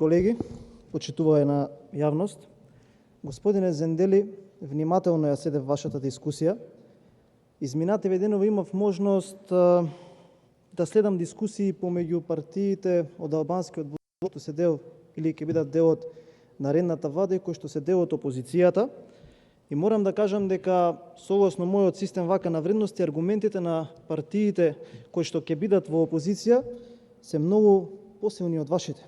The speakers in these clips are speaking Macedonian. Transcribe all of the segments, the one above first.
Колеги, почитуваена јавност, господине Зендели, внимателно ја следев вашата дискусија. Изминативе денови имав можност да следам дискусии помеѓу партиите од албанскиот блок, што се дел или ќе бидат дел од наредната влада и кои што се дел од опозицијата. И морам да кажам дека согласно мојот систем вака на вредности, аргументите на партиите кои што ќе бидат во опозиција се многу посилни од вашите.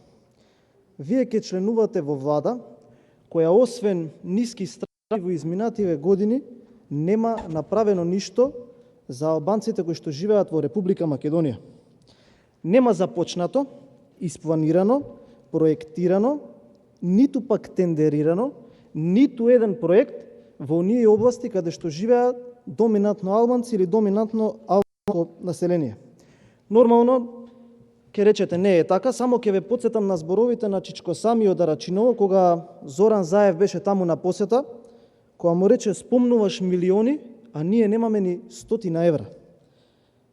Вие ќе членувате во влада која освен ниски ставки во изминативе години нема направено ништо за албанците кои што живеат во Република Македонија. Нема започнато, испланирано, проектирано, ниту пак тендерирано, ниту еден проект во оние области каде што живеат доминантно албанци или доминантно албанско население. Нормално ќе речете не е така, само ќе ве потсетам на зборовите на Чичко Сами од Арачиново, кога Зоран Заев беше таму на посета, кога му рече спомнуваш милиони, а ние немаме ни 100 евра.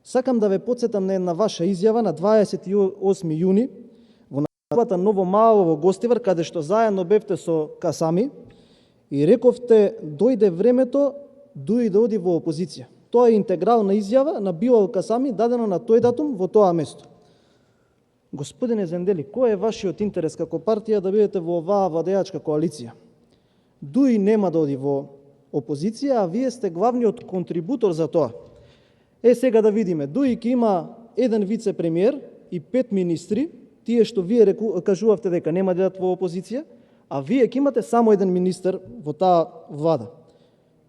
Сакам да ве потсетам на една ваша изјава на 28 јуни во населбата Ново Мало во Гостивар, каде што заедно бевте со Касами и рековте дојде времето дуи да оди во опозиција. Тоа е интегрална изјава на Билал Касами, дадено на тој датум во тоа место. Господине Зендели, кој е вашиот интерес како партија да бидете во оваа владеачка коалиција? Дуи нема да оди во опозиција, а вие сте главниот контрибутор за тоа. Сега да видиме, Дуи ќе има еден вице-премиер и 5 министри, тие што вие кажувавте дека нема да идат во опозиција, а вие ќе имате само еден министер во таа влада.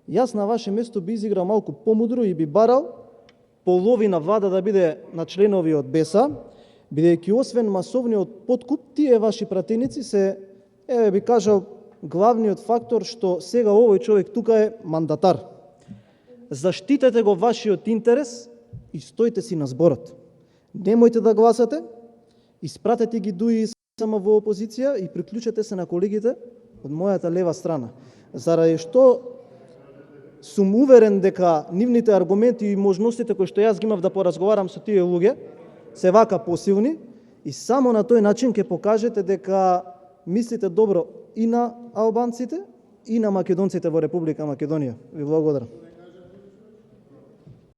Јас на ваше место би изиграл малку помудро и би барал половина влада да биде на членови од БЕСА, бидејќи освен масовниот подкуп, тие ваши пратеници се, би кажал, главниот фактор што сега овој човек тука е мандатар. Заштитете го вашиот интерес и стоите си на зборот. Немојте да гласате, испратете ги Дуи само во опозиција и приклучете се на колегите од мојата лева страна. Заради што сум уверен дека нивните аргументи и можностите кои што јас ги имав да поразговарам со тие луѓе се вака посилни и само на тој начин ќе покажете дека мислите добро и на албанците и на македонците во Република Македонија. Ви благодарам.